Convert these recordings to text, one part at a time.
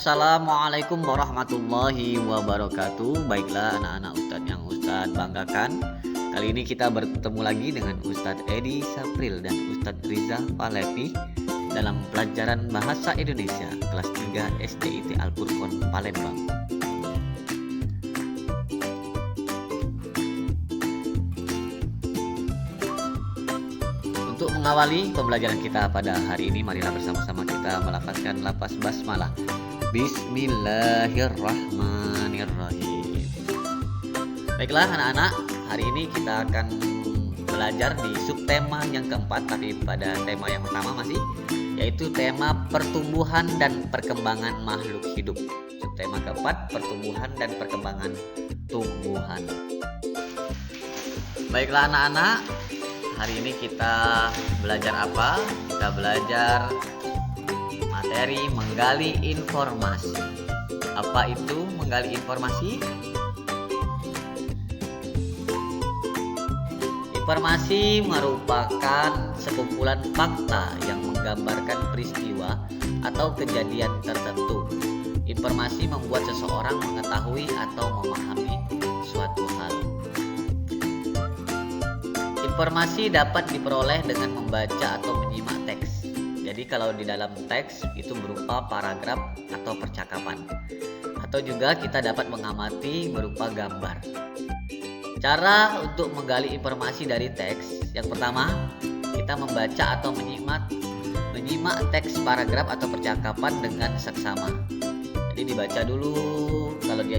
Assalamualaikum warahmatullahi wabarakatuh. Baiklah anak-anak Ustadz yang Ustadz banggakan, kali ini kita bertemu lagi dengan Ustadz Edi Sapril dan Ustadz Riza Palevi dalam pelajaran Bahasa Indonesia kelas 3 SDIT Al-Furqon Palembang. Untuk mengawali pembelajaran kita pada hari ini, marilah bersama-sama kita melafazkan lafaz basmalah. Bismillahirrahmanirrahim. Baiklah anak-anak, hari ini kita akan belajar di subtema yang keempat, tapi pada tema yang pertama masih, yaitu tema pertumbuhan dan perkembangan makhluk hidup. Subtema keempat, pertumbuhan dan perkembangan tumbuhan. Baiklah anak-anak, hari ini kita belajar apa? Kita belajar materi menggali informasi. Apa itu menggali informasi? Informasi merupakan sekumpulan fakta yang menggambarkan peristiwa atau kejadian tertentu. Informasi membuat seseorang mengetahui atau memahami suatu hal. Informasi dapat diperoleh dengan membaca atau menyimak teks. Jadi kalau di dalam teks itu berupa paragraf atau percakapan. Atau juga kita dapat mengamati berupa gambar. Cara untuk menggali informasi dari teks, yang pertama, kita membaca atau menyimak teks paragraf atau percakapan dengan seksama. Jadi dibaca dulu, kalau dia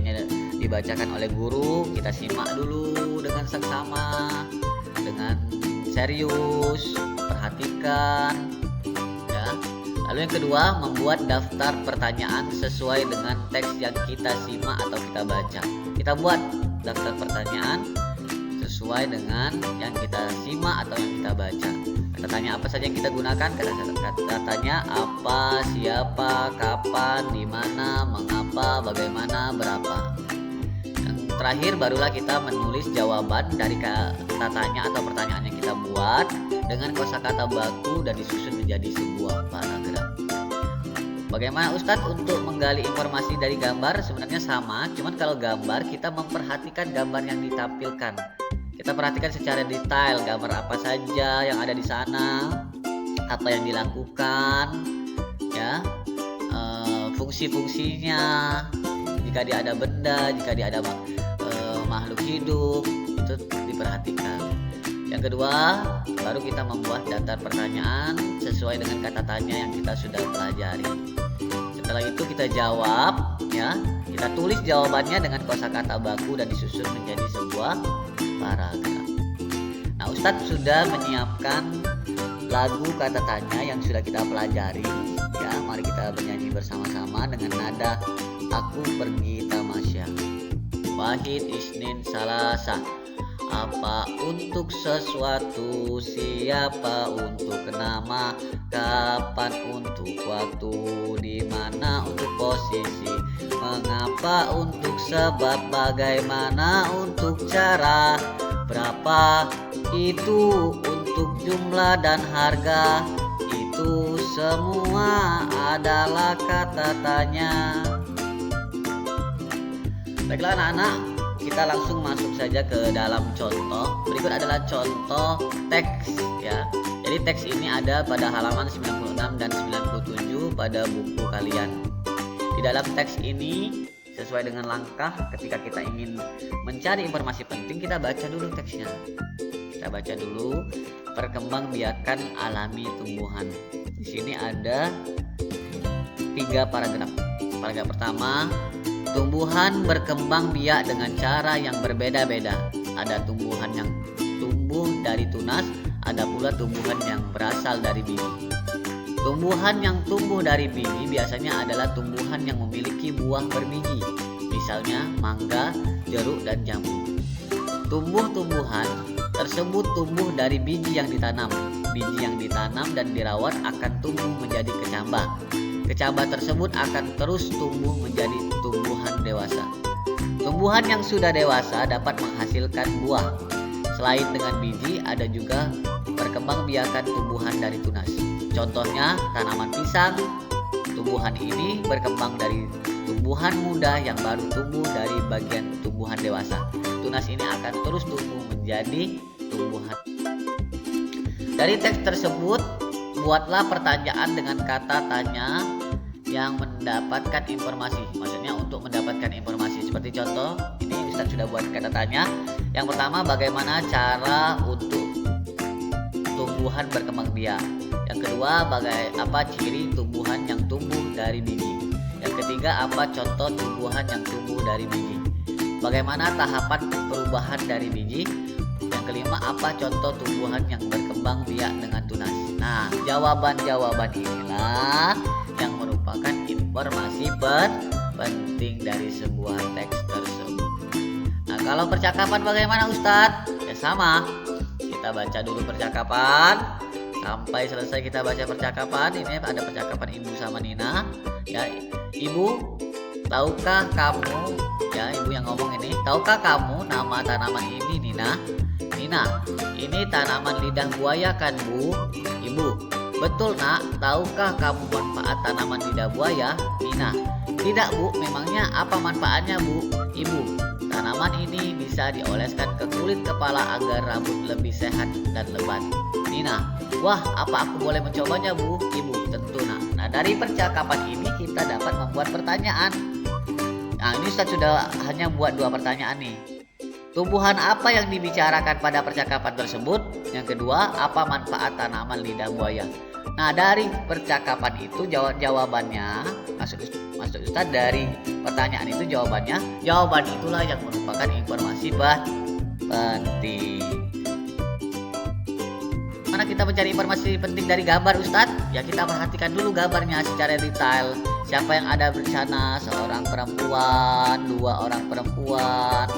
dibacakan oleh guru, kita simak dulu dengan seksama, dengan serius, perhatikan ya. Lalu yang kedua, membuat daftar pertanyaan sesuai dengan teks yang kita simak atau kita baca. Kita buat daftar pertanyaan sesuai dengan yang kita simak atau yang kita baca. Kata tanya apa saja yang kita gunakan? Kata tanya apa, siapa, kapan, di mana, mengapa, bagaimana, berapa. Terakhir barulah kita menulis jawaban dari kata tanya atau pertanyaan yang kita buat dengan kosakata baku dan disusun menjadi sebuah paragraf. Bagaimana Ustadz untuk menggali informasi dari gambar? Sebenarnya sama, cuman kalau gambar kita memperhatikan gambar yang ditampilkan. Kita perhatikan secara detail gambar apa saja yang ada di sana, apa yang dilakukan, ya, fungsi-fungsinya. Jika dia ada benda, jika dia ada makhluk hidup, itu diperhatikan. Yang kedua, baru kita membuat daftar pertanyaan sesuai dengan kata tanya yang kita sudah pelajari. Setelah itu kita jawab, ya, kita tulis jawabannya dengan kosakata baku dan disusun menjadi sebuah paragraf. Nah, Ustadz sudah menyiapkan lagu kata tanya yang sudah kita pelajari, ya. Mari kita bernyanyi bersama-sama dengan nada Aku Pergi Tamasya. Wahid, Isnin, Salasa. Apa untuk sesuatu, siapa untuk nama, kapan untuk waktu, di mana untuk posisi, mengapa untuk sebab, bagaimana untuk cara, berapa itu untuk jumlah dan harga. Itu semua adalah kata tanya. Baiklah anak-anak, kita langsung masuk saja ke dalam contoh. Berikut adalah contoh teks, ya. Jadi teks ini ada pada halaman 96 dan 97 pada buku kalian. Di dalam teks ini sesuai dengan langkah ketika kita ingin mencari informasi penting, kita baca dulu teksnya. Kita baca dulu perkembangbiakan alami tumbuhan. Di sini ada 3 paragraf. Paragraf pertama, tumbuhan berkembang biak dengan cara yang berbeda-beda. Ada tumbuhan yang tumbuh dari tunas, ada pula tumbuhan yang berasal dari biji. Tumbuhan yang tumbuh dari biji biasanya adalah tumbuhan yang memiliki buah berbiji, misalnya mangga, jeruk, dan jambu. Tumbuh-tumbuhan tersebut tumbuh dari biji yang ditanam. Biji yang ditanam dan dirawat akan tumbuh menjadi kecambah. Kecambah tersebut akan terus tumbuh menjadi tumbuhan dewasa. Tumbuhan yang sudah dewasa dapat menghasilkan buah. Selain dengan biji, ada juga perkembangbiakan tumbuhan dari tunas. Contohnya tanaman pisang, Tumbuhan ini berkembang dari tumbuhan muda yang baru tumbuh dari bagian tumbuhan dewasa. Tunas ini akan terus tumbuh menjadi tumbuhan. Dari teks tersebut, buatlah pertanyaan dengan kata tanya yang mendapatkan informasi. Maksudnya untuk mendapatkan informasi. Seperti contoh, ini Ustaz sudah buat kata tanya. Yang pertama, bagaimana cara untuk tumbuhan berkembang biak. Yang kedua, apa ciri tumbuhan yang tumbuh dari biji. Yang ketiga, apa contoh tumbuhan yang tumbuh dari biji. Bagaimana tahapan perubahan dari biji. Yang kelima, apa contoh tumbuhan yang berkembang biak dengan tunas. Nah, jawaban-jawaban inilah yang merupakan informasi penting dari sebuah teks tersebut. Nah, kalau percakapan bagaimana Ustadz? Ya sama, kita baca dulu percakapan sampai selesai. Kita baca percakapan. Ini ada percakapan Ibu sama Nina. Ya, Ibu, tahukah kamu? Ya, Ibu yang ngomong ini. Tahukah kamu nama tanaman ini, Nina? Nina, ini tanaman lidah buaya kan, Bu? Ibu, betul nak. Tahukah kamu manfaat tanaman lidah buaya? Nina, tidak Bu. Memangnya apa manfaatnya, Bu? Ibu, tanaman ini bisa dioleskan ke kulit kepala agar rambut lebih sehat dan lebat. Nina, wah, apa aku boleh mencobanya, Bu? Ibu, tentu nak. Nah, dari percakapan ini kita dapat membuat pertanyaan. Nah, ini Ustaz sudah hanya buat 2 pertanyaan nih. Tumbuhan apa yang dibicarakan pada percakapan tersebut? Yang kedua, apa manfaat tanaman lidah buaya? Nah, dari percakapan itu jawabannya, maksud Ustaz dari pertanyaan itu jawaban itulah yang merupakan informasi penting. Mana kita mencari informasi penting dari gambar Ustaz? Ya, kita perhatikan dulu gambarnya secara detail. Siapa yang ada di sana? Seorang perempuan, 2 orang perempuan.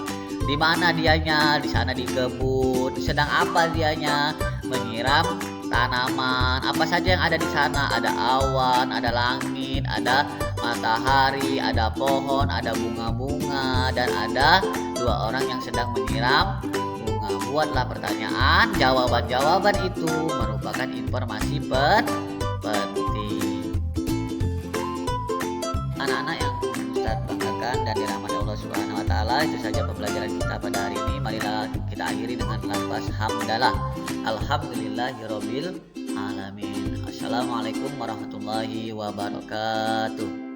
Di mana dianya? Di sana di kebun. Sedang apa dianya? Menyiram tanaman. Apa saja yang ada di sana? Ada awan, ada langit, ada matahari, ada pohon, ada bunga-bunga, dan ada 2 orang yang sedang menyiram bunga. Buatlah pertanyaan. Jawaban-jawaban itu merupakan informasi penting. Anak-anak yang Ustaz banggakan dan dirahmati Allah Subhanahu wa taala, itu saja pembelajaran kita pada hari ini. Marilah kita akhiri dengan lafaz hamdalah. Alhamdulillahirabbil alamin. Assalamualaikum warahmatullahi wabarakatuh.